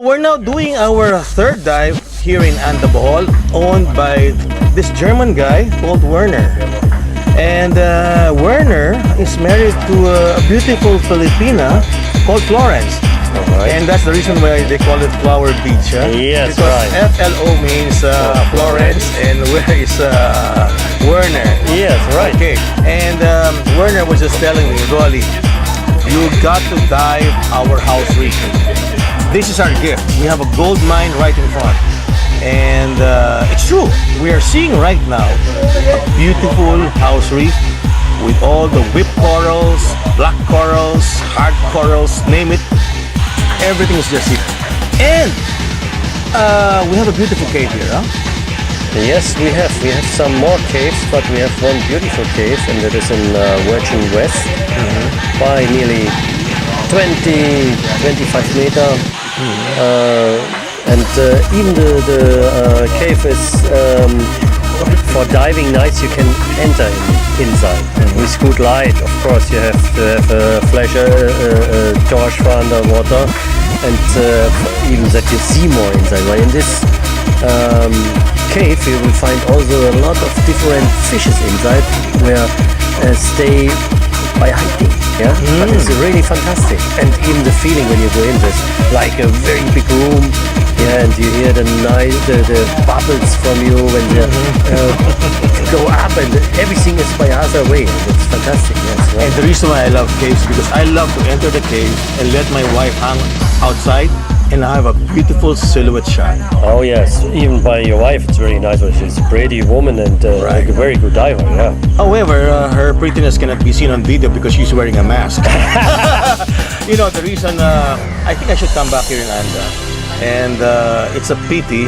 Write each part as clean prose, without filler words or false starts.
We're now doing our third dive here in Anda, Bohol, owned by this German guy called Werner. And Werner is married to a beautiful Filipina called Florence. And that's the reason why they call it Flower Beach. Yes, because right. FLO means Florence and where is Werner. Yes, right. Okay, and Werner was just telling me, Rolly, you got to dive our house reef. This is our gift. We have a gold mine right in front. And it's true. We are seeing right now a beautiful house reef with all the whip corals, black corals, hard corals, name it. Everything is just here. And we have a beautiful cave here, huh? Yes, we have. We have some more caves, but we have one beautiful cave, and that is in Virgin West, by nearly 25 meter. And even the cave is for diving nights. You can enter inside with good light. Of course, you have to have a flash torch for underwater, and even that you see more inside. Right? In this cave, you will find also a lot of different fishes inside, where stay by hunting. Yeah, but it's really fantastic, and even the feeling when you go in this, like a very big room. Yeah, and you hear the bubbles from you when they go up, and everything is by other way. It's fantastic. Yes, right. And the reason why I love caves because I love to enter the cave and let my wife hang outside and I have a beautiful silhouette shot. Oh yes, even by your wife, it's very nice. She's a pretty woman and Right. a very good diver. Yeah. However, her prettiness cannot be seen on video because she's wearing a mask. You know, the reason I think I should come back here in Anda. And it's a pity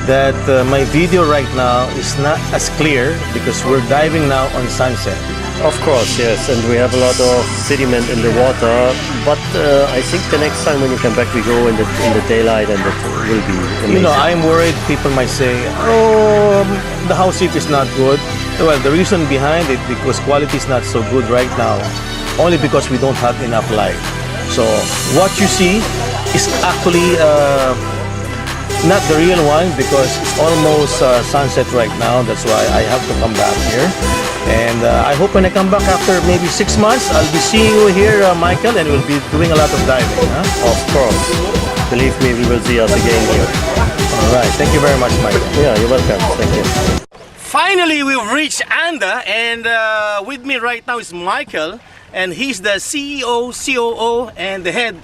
that my video right now is not as clear because we're diving now on sunset. Of course, yes, and we have a lot of sediment in the water. But I think the next time when you come back, we go in the daylight, and it will be amazing. You know, I'm worried people might say, oh, the house seat is not good. Well, the reason behind it, because quality is not so good right now, only because we don't have enough light. So what you see is actually not the real one because it's almost sunset right now. That's why I have to come back here. And I hope when I come back after maybe 6 months, I'll be seeing you here, Michael, and we'll be doing a lot of diving. Huh? Of course. Believe me, we will see us again here. All right. Thank you very much, Michael. Yeah, you're welcome. Thank you. Finally, we've reached Anda, and with me right now is Michael, and he's the CEO, COO, and the head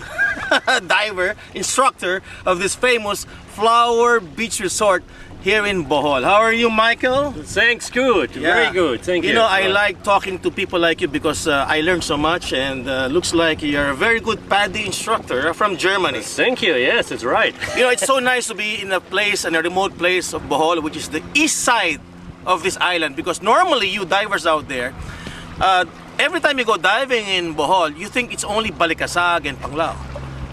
diver, instructor of this famous Flower Beach Resort here in Bohol. How are you, Michael? Thanks, good. Yeah. Very good. Thank you. You know, I like talking to people like you because I learned so much, and looks like you're a very good PADI instructor from Germany. Thank you. Yes, that's right. You know, it's so nice to be in a place, in a remote place of Bohol, which is the east side of this island, because normally you divers out there, every time you go diving in Bohol, you think it's only Balikasag and Panglao.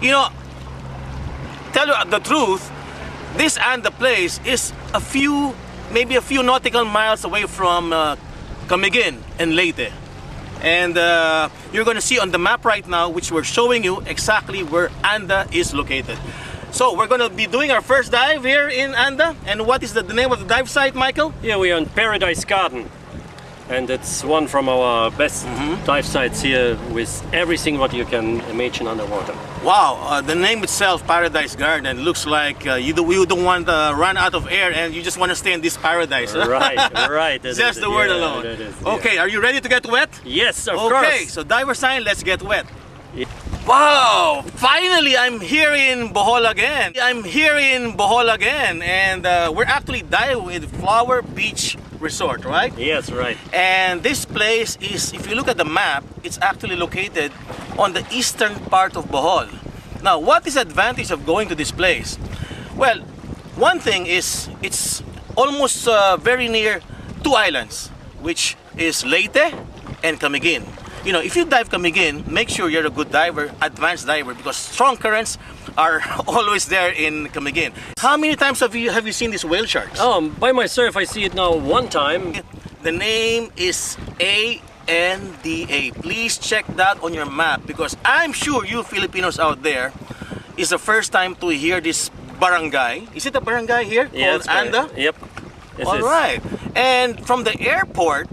You know, tell you the truth, this and the place is maybe a few nautical miles away from Camiguin and Leyte. And you're going to see on the map right now, which we're showing you exactly where Anda is located. So we're going to be doing our first dive here in Anda. And what is the name of the dive site, Michael? Yeah, we are on Paradise Garden. And it's one from our best dive sites here with everything what you can imagine underwater. Wow, the name itself, Paradise Garden, looks like you don't want to run out of air and you just want to stay in this paradise. Huh? Right. Just the word alone. That is, okay, are you ready to get wet? Yes, of Okay, course. so diver sign, let's get wet. Yeah. Wow, finally I'm here in Bohol again. And we're actually diving with Flower Beach Resort, right? Yes, right. And this place is, if you look at the map, it's actually located on the eastern part of Bohol. Now, what is the advantage of going to this place? Well, one thing is it's almost very near two islands, which is Leyte and Camiguin. You know, if you dive Camiguin, make sure you're a good diver, advanced diver, because strong currents are always there in Camiguin. How many times have you seen these whale sharks? By myself, I see it now one time. The name is ANDA. Please check that on your map because I'm sure you Filipinos out there, is the first time to hear this barangay. Is it a barangay here Yeah, called it's very- Anda? Yep. It All is. right. And from the airport,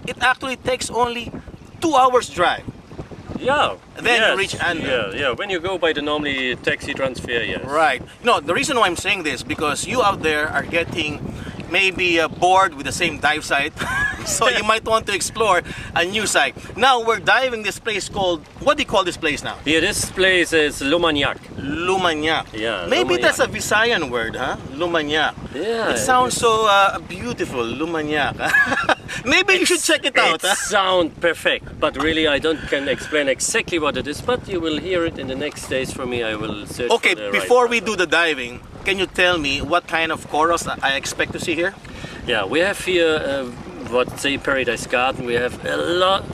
it actually takes only 2 hours drive. Yeah. Then you yes. reach Anda. Yeah. When you go by the normally taxi transfer, yes. Right. No, the reason why I'm saying this because you out there are getting maybe bored with the same dive site, so you might want to explore a new site. Now we're diving this place called, what do you call this place now? Yeah, this place is Lumanyak. Lumanyak. Yeah, Maybe Lumanyak. that's a Visayan word, huh? Lumanyak. Yeah. It sounds so beautiful, Lumanyak. Maybe you should check it out. It Huh? sounds perfect, but really I don't can explain exactly what it is. But you will hear it in the next days from me. I will search. Okay, for the before right we one. do the diving, can you tell me what kind of corals I expect to see here? Yeah, we have here what say Paradise Garden. We have a lot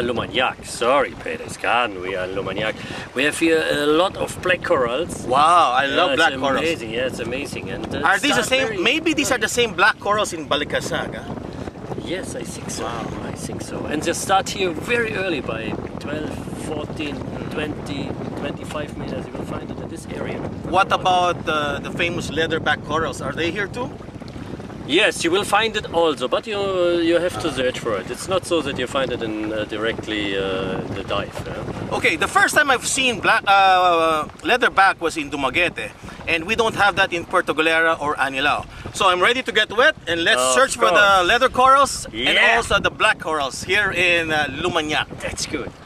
Lumanyak. Sorry, Paradise Garden. We are Lumanyak. We have here a lot of black corals. Wow, I love Yeah, black it's corals. amazing. Yeah, it's amazing. And Are these the start same? very- Maybe these are the same black corals in Balikasag. Huh? Yes, I think so. Wow. I think so. And they start here very early by 12, 14, 20, 25 meters. You will find it in this area. What about the famous leatherback corals? Are they here too? Yes, you will find it also, but you have to search for it. It's not so that you find it in directly the dive. Yeah? Okay, the first time I've seen black leatherback was in Dumaguete, and we don't have that in Puerto Galera or Anilao. So I'm ready to get wet, and let's Of search for the course. leather corals and Yeah. also the black corals here in Lumanyak. That's good.